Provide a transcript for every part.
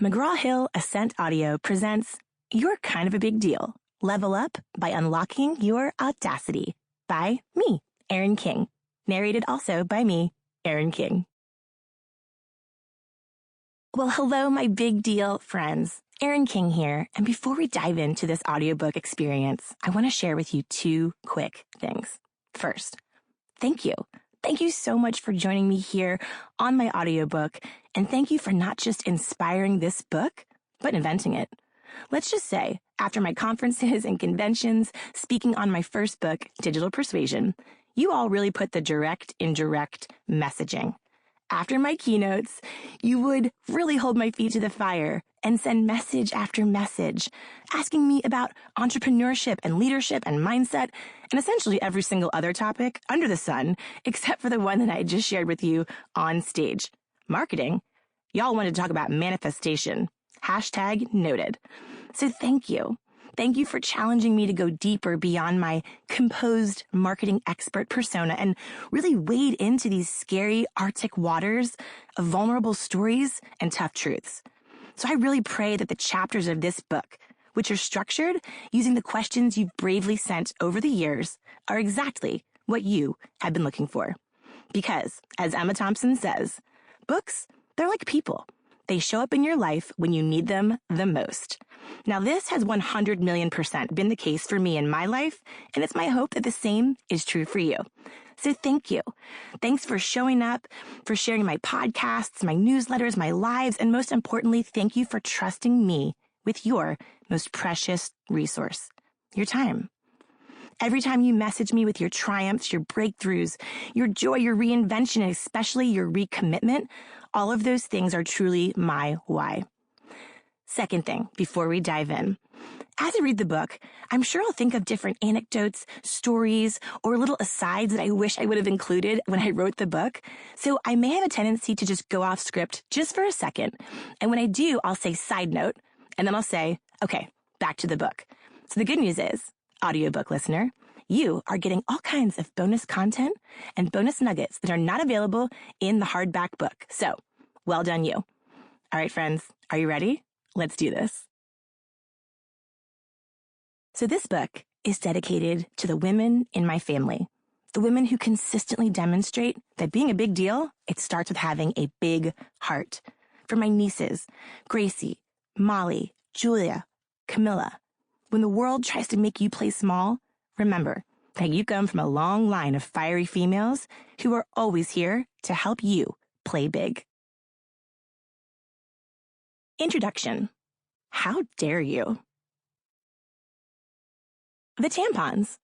McGraw-Hill Ascent Audio presents You're Kind of a Big Deal. Level Up by Unlocking Your Audacity by me, Erin King. Narrated also by me, Erin King. Well, hello, my big deal friends. Erin King here, and before we dive into this audiobook experience, I want to share with you two quick things. First, thank you. Thank you so much for joining me here on my audiobook, and thank you for not just inspiring this book, but inventing it. Let's just say, after my conferences and conventions, speaking on my first book, Digital Persuasion, you all really put the direct, indirect messaging. After my keynotes, you would really hold my feet to the fire and send message after message, asking me about entrepreneurship and leadership and mindset, and essentially every single other topic under the sun, except for the one that I just shared with you on stage. Marketing. Y'all wanted to talk about manifestation. Hashtag noted. So thank you. Thank you for challenging me to go deeper beyond my composed marketing expert persona and really wade into these scary Arctic waters of vulnerable stories and tough truths. So I really pray that the chapters of this book, which are structured using the questions you've bravely sent over the years, are exactly what you have been looking for. Because, as Emma Thompson says, books, they're like people. They show up in your life when you need them the most. Now, this has 100 million% been the case for me in my life, and it's my hope that the same is true for you. So thank you. Thanks for showing up, for sharing my podcasts, my newsletters, my lives, and most importantly, thank you for trusting me with your most precious resource, your time. Every time you message me with your triumphs, your breakthroughs, your joy, your reinvention, and especially your recommitment, all of those things are truly my why. Second thing, before we dive in, as I read the book, I'm sure I'll think of different anecdotes, stories, or little asides that I wish I would have included when I wrote the book. So I may have a tendency to just go off script just for a second. And when I do, I'll say side note, and then I'll say, okay, back to the book. So the good news is, audiobook listener, you are getting all kinds of bonus content and bonus nuggets that are not available in the hardback book. So, well done you. All right, friends, are you ready? Let's do this. So this book is dedicated to the women in my family, the women who consistently demonstrate that being a big deal, it starts with having a big heart. For my nieces, Gracie, Molly, Julia, Camilla. When the world tries to make you play small, remember that you come from a long line of fiery females who are always here to help you play big. Introduction. How dare you? The tampons.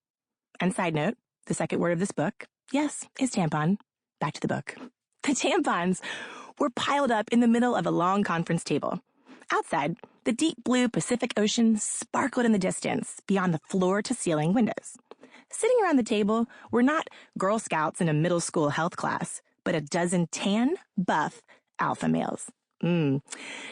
And side note, the second word of this book, yes, is tampon. Back to the book. The tampons were piled up in the middle of a long conference table. Outside, the deep blue Pacific Ocean sparkled in the distance beyond the floor-to-ceiling windows. Sitting around the table were not Girl Scouts in a middle school health class, but a dozen tan, buff alpha males.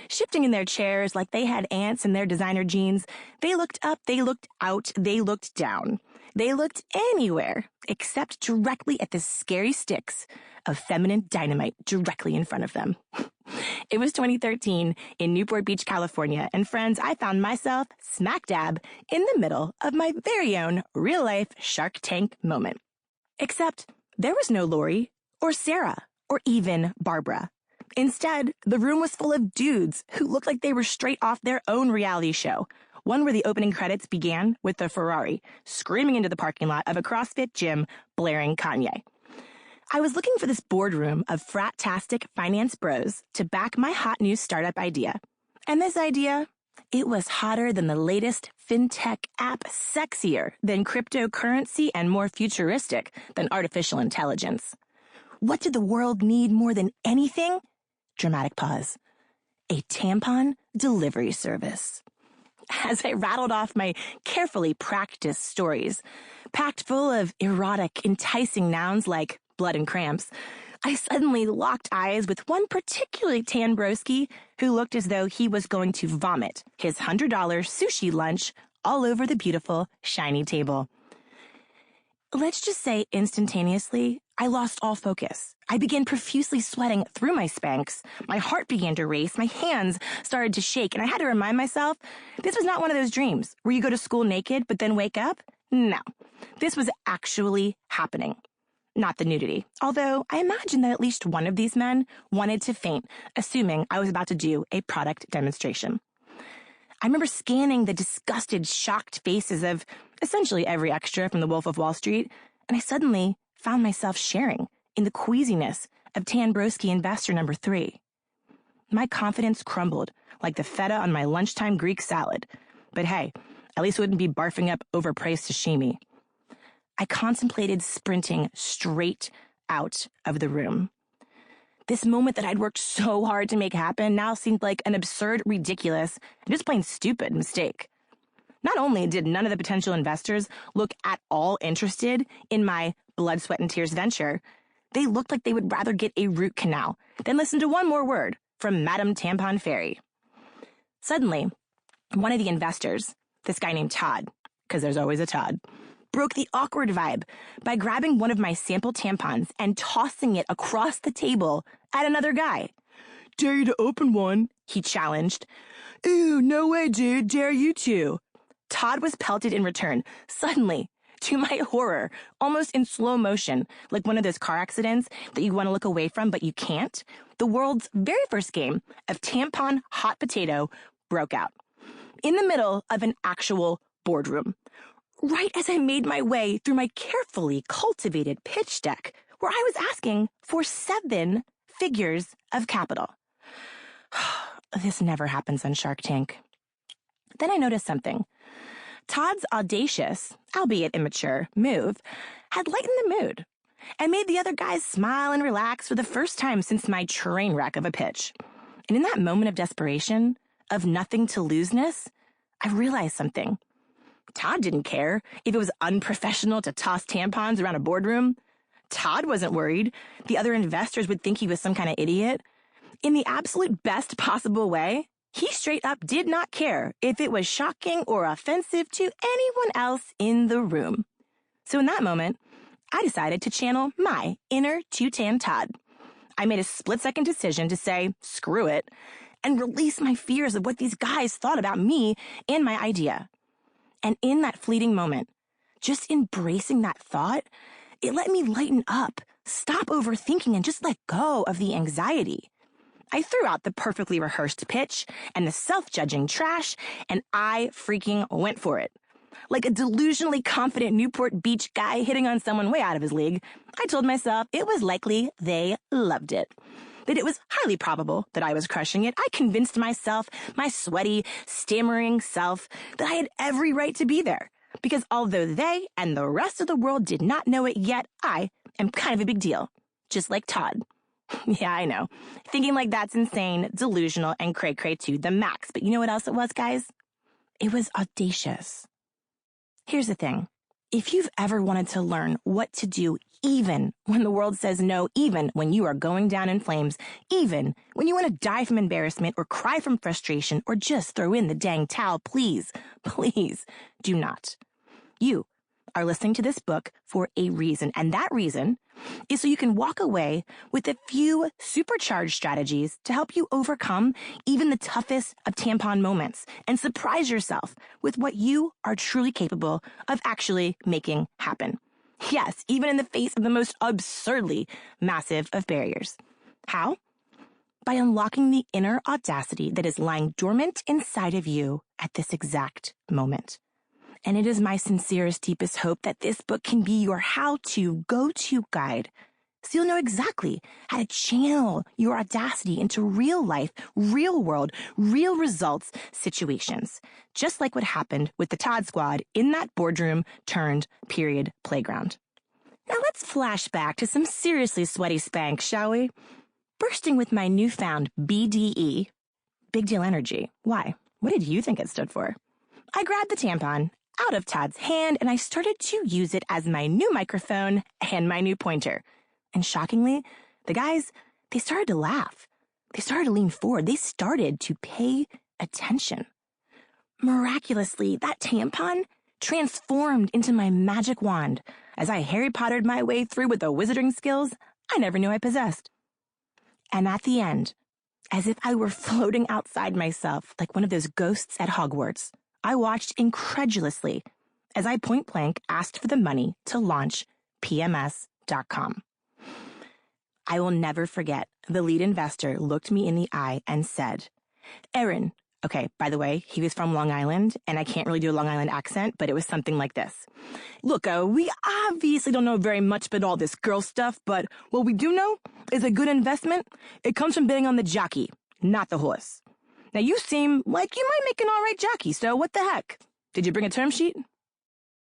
Shifting in their chairs like they had ants in their designer jeans, they looked up, they looked out, they looked down. They looked anywhere except directly at the scary sticks of feminine dynamite directly in front of them. It was 2013 in Newport Beach, California, and friends, I found myself smack dab in the middle of my very own real-life Shark Tank moment. Except there was no Lori or Sarah or even Barbara. Instead, the room was full of dudes who looked like they were straight off their own reality show, one where the opening credits began with the Ferrari screaming into the parking lot of a CrossFit gym blaring Kanye. I was looking for this boardroom of frat-tastic finance bros to back my hot new startup idea. And this idea, it was hotter than the latest fintech app, sexier than cryptocurrency, and more futuristic than artificial intelligence. What did the world need more than anything? Dramatic pause. A tampon delivery service. As I rattled off my carefully practiced stories, packed full of erotic, enticing nouns like blood and cramps, I suddenly locked eyes with one particularly tan broski who looked as though he was going to vomit his $100 sushi lunch all over the beautiful, shiny table. Let's just say instantaneously, I lost all focus. I began profusely sweating through my Spanx. My heart began to race. My hands started to shake, and I had to remind myself this was not one of those dreams where you go to school naked but then wake up. No, this was actually happening. Not the nudity, although I imagine that at least one of these men wanted to faint, assuming I was about to do a product demonstration. I remember scanning the disgusted, shocked faces of essentially every extra from The Wolf of Wall Street, and I suddenly found myself sharing in the queasiness of Tan Broski investor number 3. My confidence crumbled like the feta on my lunchtime Greek salad. But hey, at least I wouldn't be barfing up overpriced sashimi. I contemplated sprinting straight out of the room. This moment that I'd worked so hard to make happen now seemed like an absurd, ridiculous, and just plain stupid mistake. Not only did none of the potential investors look at all interested in my blood, sweat, and tears venture, they looked like they would rather get a root canal than listen to one more word from Madame Tampon Fairy. Suddenly, one of the investors, this guy named Todd, because there's always a Todd, broke the awkward vibe by grabbing one of my sample tampons and tossing it across the table at another guy. "Dare you to open one," he challenged. "Ooh, no way, dude, dare you to." Todd was pelted in return, suddenly, to my horror, almost in slow motion, like one of those car accidents that you want to look away from but you can't. The world's very first game of tampon hot potato broke out. In the middle of an actual boardroom. Right as I made my way through my carefully cultivated pitch deck, where I was asking for 7 figures of capital. This never happens on Shark Tank. Then I noticed something. Todd's audacious, albeit immature, move had lightened the mood and made the other guys smile and relax for the first time since my train wreck of a pitch. And in that moment of desperation, of nothing to loseness, I realized something. Todd didn't care if it was unprofessional to toss tampons around a boardroom. Todd wasn't worried the other investors would think he was some kind of idiot. In the absolute best possible way, he straight up did not care if it was shocking or offensive to anyone else in the room. So in that moment, I decided to channel my inner two-tan Todd. I made a split-second decision to say, screw it, and release my fears of what these guys thought about me and my idea. And in that fleeting moment, just embracing that thought, it let me lighten up, stop overthinking, and just let go of the anxiety. I threw out the perfectly rehearsed pitch and the self-judging trash, and I freaking went for it. Like a delusionally confident Newport Beach guy hitting on someone way out of his league, I told myself it was likely they loved it. That it was highly probable that I was crushing it. I convinced myself, my sweaty, stammering self, that I had every right to be there. Because although they and the rest of the world did not know it yet, I am kind of a big deal. Just like Todd. Yeah, I know. Thinking like that's insane, delusional, and cray-cray to the max. But you know what else it was, guys? It was audacious. Here's the thing. If you've ever wanted to learn what to do even when the world says no, even when you are going down in flames, even when you want to die from embarrassment or cry from frustration or just throw in the dang towel, please, please do not. You are listening to this book for a reason, and that reason is so you can walk away with a few supercharged strategies to help you overcome even the toughest of tampon moments and surprise yourself with what you are truly capable of actually making happen. Yes, even in the face of the most absurdly massive of barriers. How? By unlocking the inner audacity that is lying dormant inside of you at this exact moment. And it is my sincerest, deepest hope that this book can be your how-to, go-to guide, so you'll know exactly how to channel your audacity into real life, real world, real results situations, just like what happened with the Todd Squad in that boardroom turned period playground. Now let's flash back to some seriously sweaty Spanx, shall we? Bursting with my newfound BDE, big deal energy. Why? What did you think it stood for? I grabbed the tampon out of Todd's hand, and I started to use it as my new microphone and my new pointer. And shockingly, the guys, they started to laugh. They started to lean forward. They started to pay attention. Miraculously, that tampon transformed into my magic wand as I Harry Pottered my way through with the wizarding skills I never knew I possessed. And at the end, as if I were floating outside myself like one of those ghosts at Hogwarts, I watched incredulously as I point blank asked for the money to launch PMS.com. I will never forget the lead investor looked me in the eye and said, "Erin," okay, by the way, he was from Long Island, and I can't really do a Long Island accent, but it was something like this. "Look, we obviously don't know very much about all this girl stuff, but what we do know is a good investment. It comes from betting on the jockey, not the horse. Now, you seem like you might make an all right jockey, so what the heck? Did you bring a term sheet?"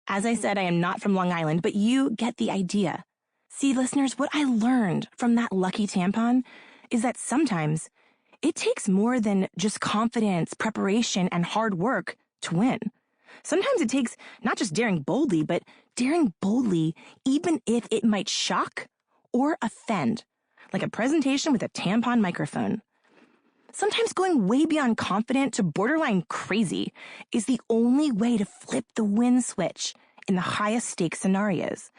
As I said, I am not from Long Island, but you get the idea. See, listeners, what I learned from that lucky tampon is that sometimes it takes more than just confidence, preparation, and hard work to win. Sometimes it takes not just daring boldly, but daring boldly even if it might shock or offend, like a presentation with a tampon microphone. Sometimes going way beyond confident to borderline crazy is the only way to flip the win switch in the highest stakes scenarios.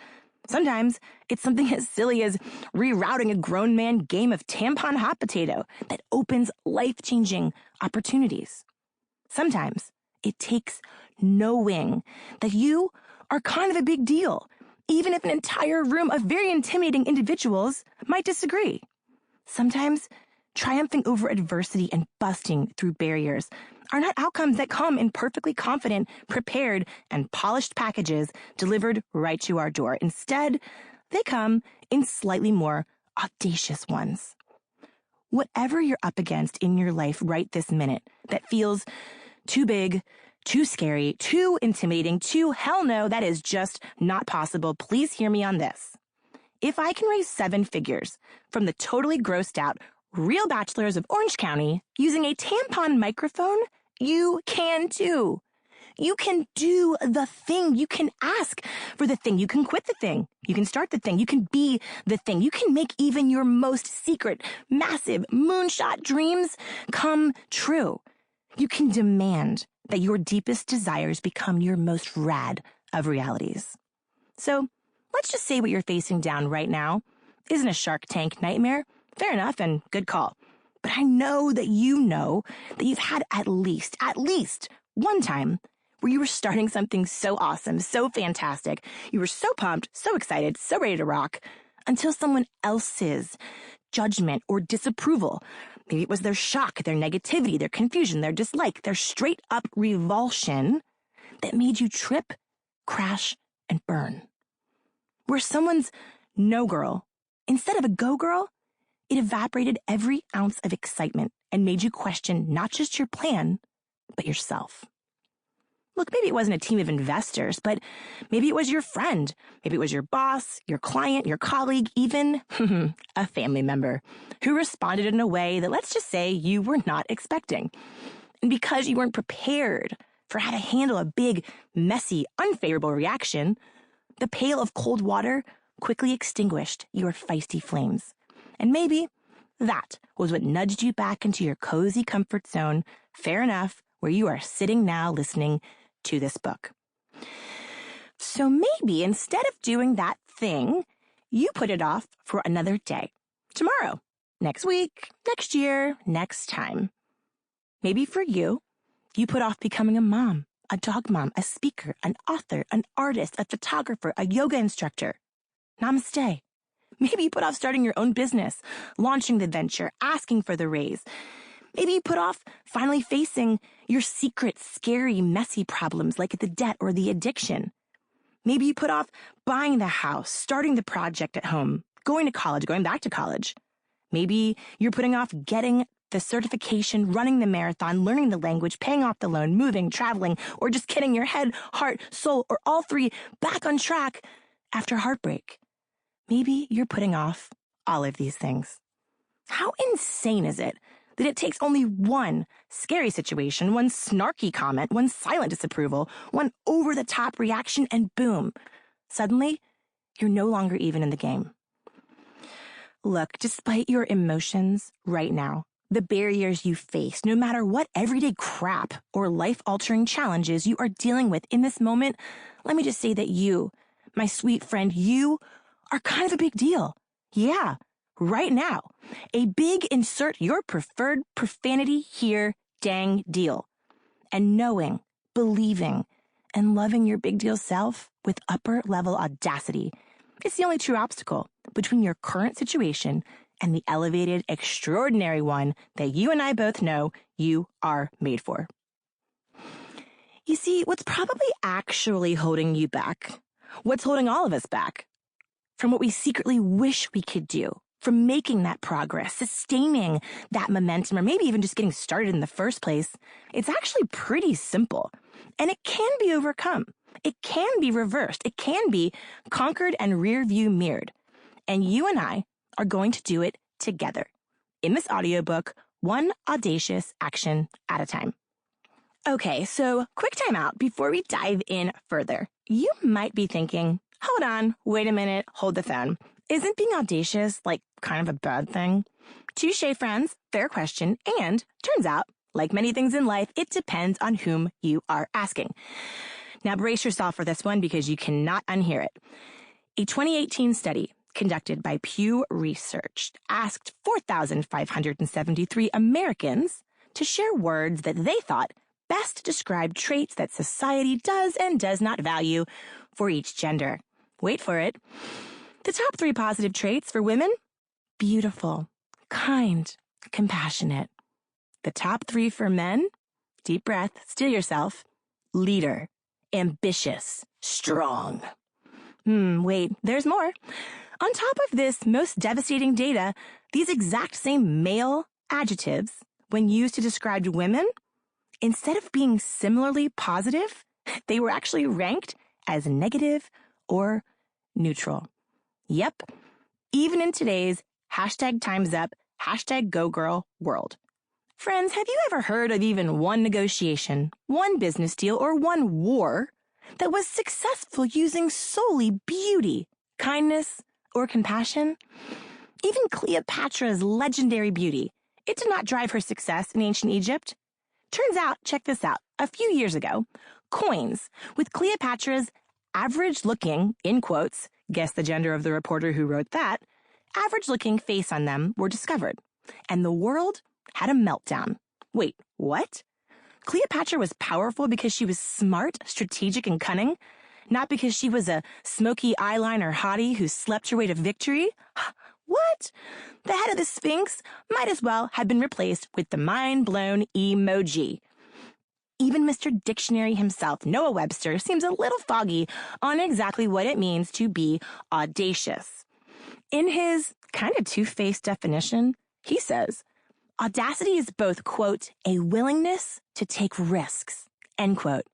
Sometimes it's something as silly as rerouting a grown man game of tampon hot potato that opens life-changing opportunities. Sometimes it takes knowing that you are kind of a big deal, even if an entire room of very intimidating individuals might disagree. Sometimes triumphing over adversity and busting through barriers are not outcomes that come in perfectly confident, prepared, and polished packages delivered right to our door. Instead, they come in slightly more audacious ones. Whatever you're up against in your life right this minute that feels too big, too scary, too intimidating, too hell no, that is just not possible, please hear me on this. If I can raise 7 figures from the totally grossed out real bachelors of Orange County using a tampon microphone, you can too. You can do the thing. You can ask for the thing. You can quit the thing. You can start the thing. You can be the thing. You can make even your most secret, massive, moonshot dreams come true. You can demand that your deepest desires become your most rad of realities. So let's just say what you're facing down right now isn't a Shark Tank nightmare. Fair enough, and good call. But I know that you've had at least one time where you were starting something so awesome, so fantastic. You were so pumped, so excited, so ready to rock, until someone else's judgment or disapproval, maybe it was their shock, their negativity, their confusion, their dislike, their straight-up revulsion, that made you trip, crash, and burn. Where someone's no girl, instead of a go girl, it evaporated every ounce of excitement and made you question not just your plan, but yourself. Look, maybe it wasn't a team of investors, but maybe it was your friend. Maybe it was your boss, your client, your colleague, even a family member who responded in a way that, let's just say, you were not expecting. And because you weren't prepared for how to handle a big, messy, unfavorable reaction, the pail of cold water quickly extinguished your feisty flames. And maybe that was what nudged you back into your cozy comfort zone, fair enough, where you are sitting now listening to this book. So maybe instead of doing that thing, you put it off for another day, tomorrow, next week, next year, next time. Maybe for you put off becoming a mom, a dog mom, a speaker, an author, an artist, a photographer, a yoga instructor. Namaste. Maybe you put off starting your own business, launching the venture, asking for the raise. Maybe you put off finally facing your secret, scary, messy problems like the debt or the addiction. Maybe you put off buying the house, starting the project at home, going to college, going back to college. Maybe you're putting off getting the certification, running the marathon, learning the language, paying off the loan, moving, traveling, or just getting your head, heart, soul, or all three back on track after heartbreak. Maybe you're putting off all of these things. How insane is it that it takes only one scary situation, one snarky comment, one silent disapproval, one over-the-top reaction, and boom, suddenly you're no longer even in the game. Look, despite your emotions right now, the barriers you face, no matter what everyday crap or life-altering challenges you are dealing with in this moment, let me just say that you, My sweet friend, you are kind of a big deal. Yeah, right now. A big insert your preferred profanity here dang deal. And knowing, believing, and loving your big deal self with upper level audacity is the only true obstacle between your current situation and the elevated, extraordinary one that you and I both know you are made for. You see, what's probably actually holding you back, what's holding all of us back, from what we secretly wish we could do, from making that progress, sustaining that momentum, or maybe even just getting started in the first place, it's actually pretty simple. And it can be overcome. It can be reversed. It can be conquered and rear view mirrored. And you and I are going to do it together in this audiobook, one audacious action at a time. Okay, so quick time out before we dive in further. You might be thinking, hold on, wait a minute, hold the phone. Isn't being audacious like kind of a bad thing? Touché, friends, fair question, and turns out, like many things in life, it depends on whom you are asking. Now brace yourself for this one because you cannot unhear it. A 2018 study conducted by Pew Research asked 4,573 Americans to share words that they thought best describe traits that society does and does not value for each gender. Wait for it. The top 3 positive traits for women: beautiful, kind, compassionate. The top 3 for men: deep breath, still yourself, leader, ambitious, strong. Wait, there's more. On top of this most devastating data, these exact same male adjectives, when used to describe women, instead of being similarly positive, they were actually ranked as negative or neutral. Yep, even in today's #TimesUp, #GoGirl world. Friends, have you ever heard of even one negotiation, one business deal, or one war that was successful using solely beauty, kindness, or compassion? Even Cleopatra's legendary beauty, it did not drive her success in ancient Egypt. Turns out, check this out, a few years ago, coins with Cleopatra's average-looking, in quotes, guess the gender of the reporter who wrote that, average-looking face on them were discovered. And the world had a meltdown. Wait, what? Cleopatra was powerful because she was smart, strategic, and cunning? Not because she was a smoky eyeliner hottie who slept her way to victory? What? The head of the Sphinx might as well have been replaced with the mind-blown emoji. Even Mr. Dictionary himself, Noah Webster, seems a little foggy on exactly what it means to be audacious. In his kind of two-faced definition, he says, audacity is both, quote, a willingness to take risks, end quote,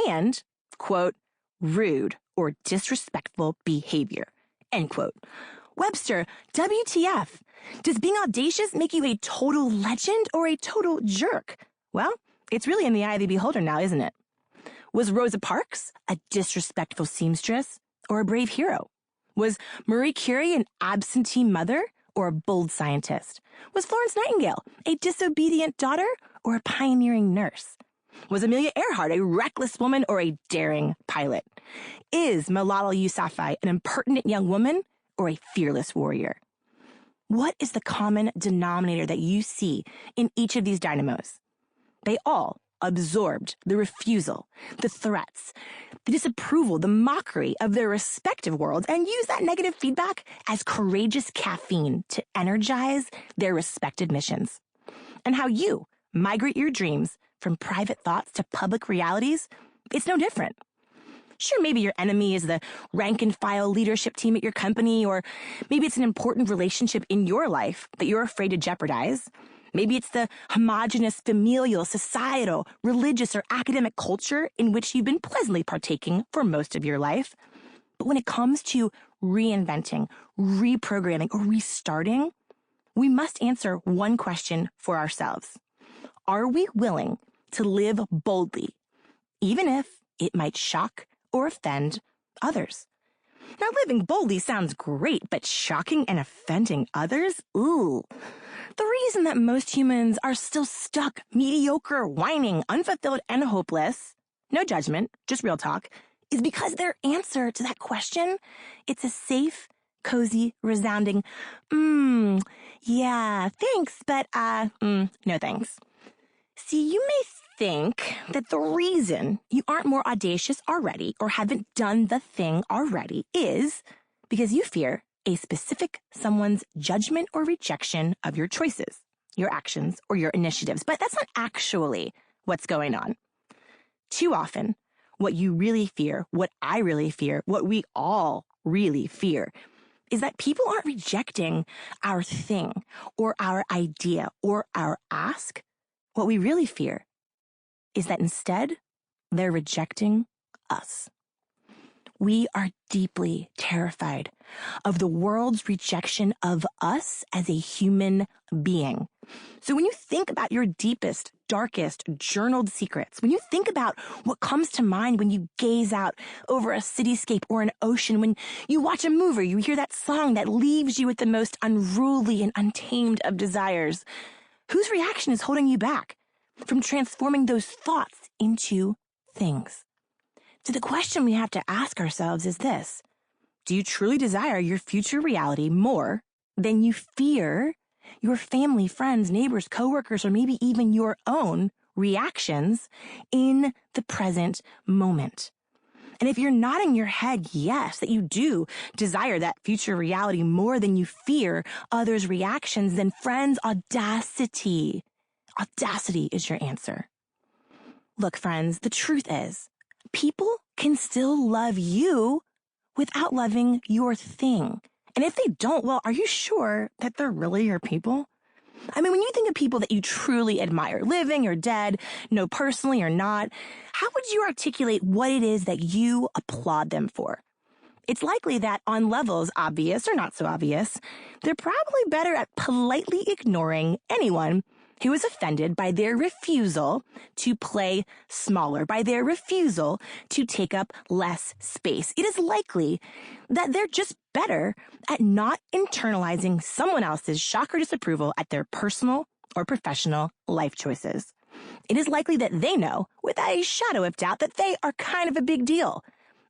and, quote, rude or disrespectful behavior, end quote. Webster, WTF? Does being audacious make you a total legend or a total jerk? Well, it's really in the eye of the beholder now, isn't it? Was Rosa Parks a disrespectful seamstress or a brave hero? Was Marie Curie an absentee mother or a bold scientist? Was Florence Nightingale a disobedient daughter or a pioneering nurse? Was Amelia Earhart a reckless woman or a daring pilot? Is Malala Yousafzai an impertinent young woman or a fearless warrior? What is the common denominator that you see in each of these dynamos? They all absorbed the refusal, the threats, the disapproval, the mockery of their respective worlds and use that negative feedback as courageous caffeine to energize their respective missions. And how you migrate your dreams from private thoughts to public realities, it's no different. Sure, maybe your enemy is the rank-and-file leadership team at your company, or maybe it's an important relationship in your life that you're afraid to jeopardize. Maybe it's the homogenous, familial, societal, religious, or academic culture in which you've been pleasantly partaking for most of your life. But when it comes to reinventing, reprogramming, or restarting, we must answer one question for ourselves. Are we willing to live boldly, even if it might shock or offend others? Now, living boldly sounds great, but shocking and offending others? Ooh. The reason that most humans are still stuck, mediocre, whining, unfulfilled, and hopeless, no judgment, just real talk, is because their answer to that question, it's a safe, cozy, resounding, yeah, thanks, but, no thanks. See, you may think that the reason you aren't more audacious already or haven't done the thing already is because you fear a specific someone's judgment or rejection of your choices, your actions, or your initiatives. But that's not actually what's going on. Too often, what you really fear, what I really fear, what we all really fear is that people aren't rejecting our thing or our idea or our ask. What we really fear is that instead, they're rejecting us. We are deeply terrified of the world's rejection of us as a human being. So when you think about your deepest, darkest, journaled secrets, when you think about what comes to mind when you gaze out over a cityscape or an ocean, when you watch a movie, you hear that song that leaves you with the most unruly and untamed of desires, whose reaction is holding you back from transforming those thoughts into things? So the question we have to ask ourselves is this: do you truly desire your future reality more than you fear your family, friends, neighbors, coworkers, or maybe even your own reactions in the present moment? And if you're nodding your head yes, that you do desire that future reality more than you fear others' reactions, then friends, audacity. Audacity is your answer. Look, friends, the truth is, people can still love you without loving your thing. And if they don't, well, are you sure that they're really your people? I mean, when you think of people that you truly admire, living or dead, know personally or not, how would you articulate what it is that you applaud them for? It's likely that on levels obvious or not so obvious, they're probably better at politely ignoring anyone who is offended by their refusal to play smaller, by their refusal to take up less space. It is likely that they're just better at not internalizing someone else's shock or disapproval at their personal or professional life choices. It is likely that they know, with a shadow of doubt, that they are kind of a big deal,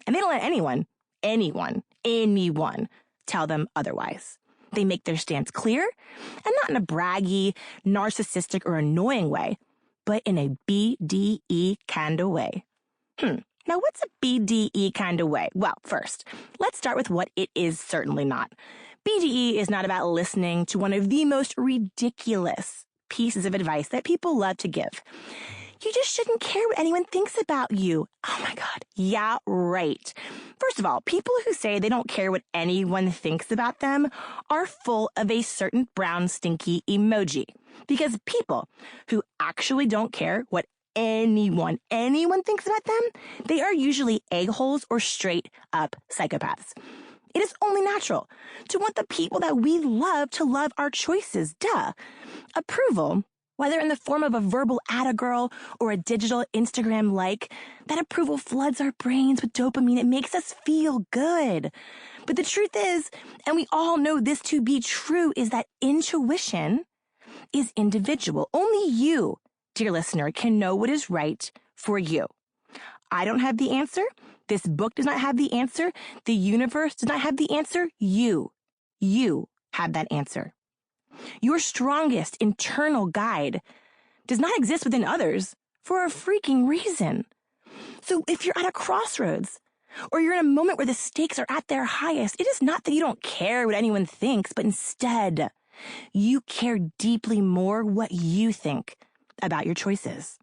and they don't let anyone tell them otherwise. They make their stance clear, and not in a braggy, narcissistic, or annoying way, but in a BDE kind of way. Now, what's a BDE kind of way? Well, first, let's start with what it is certainly not. BDE is not about listening to one of the most ridiculous pieces of advice that people love to give. You just shouldn't care what anyone thinks about you. Oh my God. Yeah, right. First of all, people who say they don't care what anyone thinks about them are full of a certain brown stinky emoji. Because people who actually don't care what anyone thinks about them, they are usually a-holes or straight up psychopaths. It is only natural to want the people that we love to love our choices. Duh. Approval, whether in the form of a verbal atta-girl or a digital Instagram like, that approval floods our brains with dopamine. It makes us feel good. But the truth is, and we all know this to be true, is that intuition is individual. Only you, dear listener, can know what is right for you. I don't have the answer. This book does not have the answer. The universe does not have the answer. You have that answer. Your strongest internal guide does not exist within others for a freaking reason. So if you're at a crossroads or you're in a moment where the stakes are at their highest, it is not that you don't care what anyone thinks, but instead you care deeply more what you think about your choices.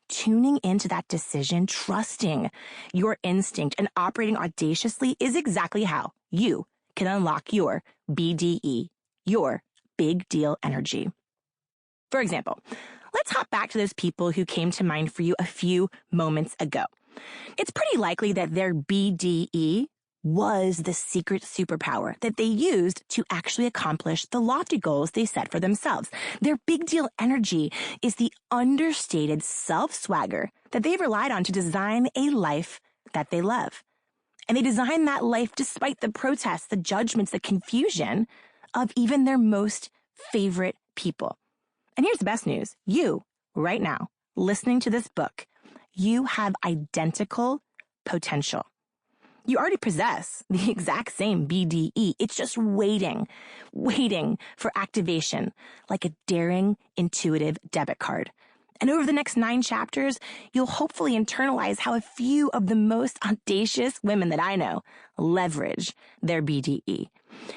Tuning into that decision, trusting your instinct, and operating audaciously is exactly how you can unlock your BDE, your big deal energy. For example, let's hop back to those people who came to mind for you a few moments ago. It's pretty likely that their BDE was the secret superpower that they used to actually accomplish the lofty goals they set for themselves. Their big deal energy is the understated self-swagger that they've relied on to design a life that they love. And they design that life despite the protests, the judgments, the confusion of even their most favorite people. And here's the best news. You, right now, listening to this book, you have identical potential. You already possess the exact same BDE. It's just waiting for activation, like a daring, intuitive debit card. And over the next 9 chapters, you'll hopefully internalize how a few of the most audacious women that I know leverage their BDE.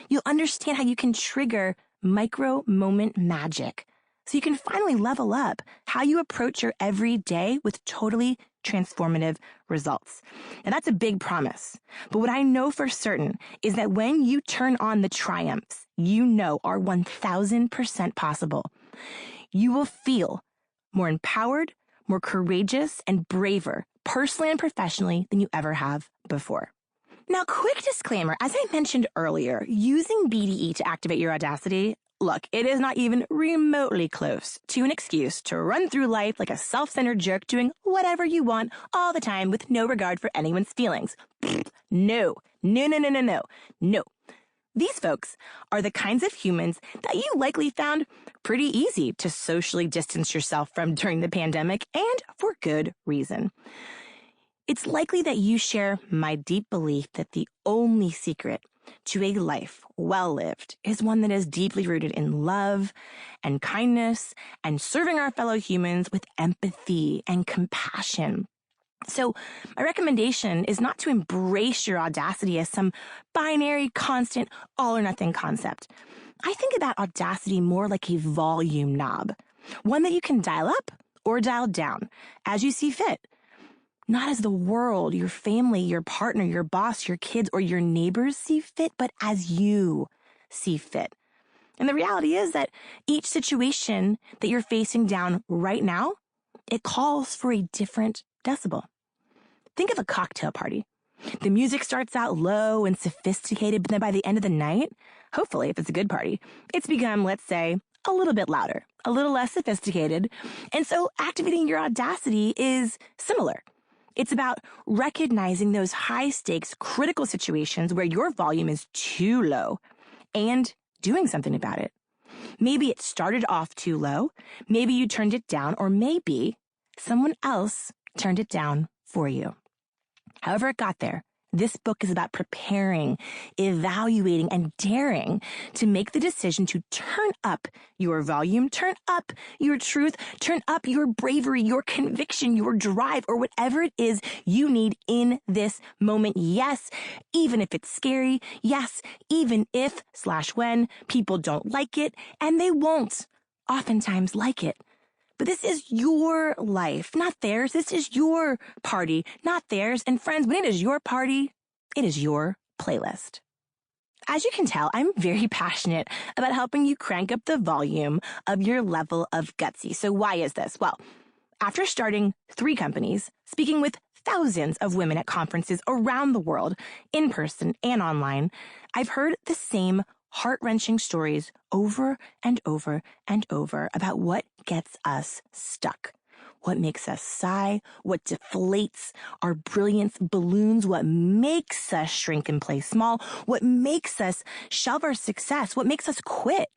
You'll understand how you can trigger micro moment magic, so you can finally level up how you approach your everyday with totally transformative results. And that's a big promise. But what I know for certain is that when you turn on the triumphs you know are 1000% possible, you will feel more empowered, more courageous, and braver, personally and professionally, than you ever have before. Now, quick disclaimer, as I mentioned earlier, using BDE to activate your audacity, look, it is not even remotely close to an excuse to run through life like a self-centered jerk doing whatever you want all the time with no regard for anyone's feelings. No. These folks are the kinds of humans that you likely found pretty easy to socially distance yourself from during the pandemic, and for good reason. It's likely that you share my deep belief that the only secret to a life well lived is one that is deeply rooted in love and kindness and serving our fellow humans with empathy and compassion. So my recommendation is not to embrace your audacity as some binary, constant, all or nothing concept. I think about audacity more like a volume knob, one that you can dial up or dial down as you see fit. Not as the world, your family, your partner, your boss, your kids, or your neighbors see fit, but as you see fit. And the reality is that each situation that you're facing down right now, it calls for a different decibel. Think of a cocktail party. The music starts out low and sophisticated, but then by the end of the night, hopefully if it's a good party, it's become, let's say, a little bit louder, a little less sophisticated. And so activating your audacity is similar. It's about recognizing those high-stakes, critical situations where your volume is too low and doing something about it. Maybe it started off too low, maybe you turned it down, or maybe someone else turned it down for you. However it got there, this book is about preparing, evaluating, and daring to make the decision to turn up your volume, turn up your truth, turn up your bravery, your conviction, your drive, or whatever it is you need in this moment. Yes, even if it's scary. Yes, even if/when people don't like it, and they won't oftentimes like it. But this is your life, not theirs. This is your party, not theirs. And friends, when it is your party, it is your playlist. As you can tell, I'm very passionate about helping you crank up the volume of your level of gutsy. So why is this? Well, after starting 3 companies, speaking with thousands of women at conferences around the world, in person and online, I've heard the same heart-wrenching stories over and over and over about what gets us stuck, what makes us sigh, what deflates our brilliance balloons, what makes us shrink and play small, what makes us shelve our success, what makes us quit,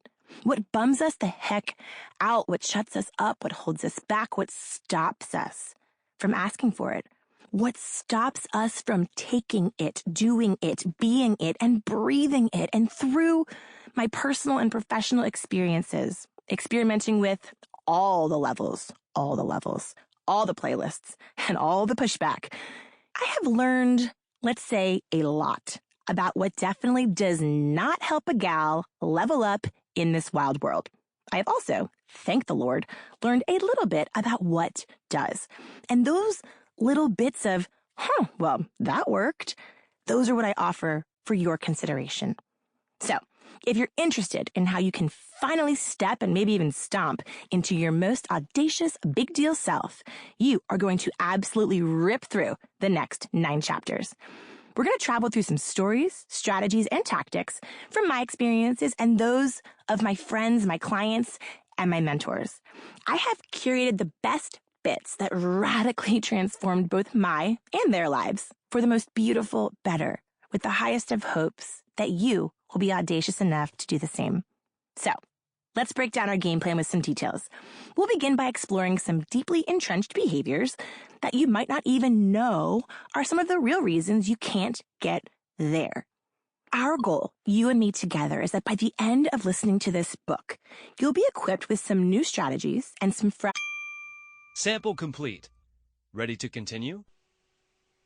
what bums us the heck out, what shuts us up, what holds us back, what stops us from asking for it. What stops us from taking it, doing it, being it, and breathing it? And through my personal and professional experiences, experimenting with all the levels, all the playlists, and all the pushback, I have learned, let's say, a lot about what definitely does not help a gal level up in this wild world. I have also, thank the Lord, learned a little bit about what does. And those little bits of, well, that worked, those are what I offer for your consideration. So, if you're interested in how you can finally step and maybe even stomp into your most audacious big deal self, you are going to absolutely rip through the next 9 chapters. We're going to travel through some stories, strategies, and tactics from my experiences and those of my friends, my clients, and my mentors. I have curated the best bits that radically transformed both my and their lives for the most beautiful better, with the highest of hopes that you will be audacious enough to do the same. So, Let's break down our game plan with some details. We'll begin by exploring some deeply entrenched behaviors that you might not even know are some of the real reasons you can't get there. Our goal, you and me together, is that by the end of listening to this book, you'll be equipped with some new strategies and some Sample complete. Ready to continue?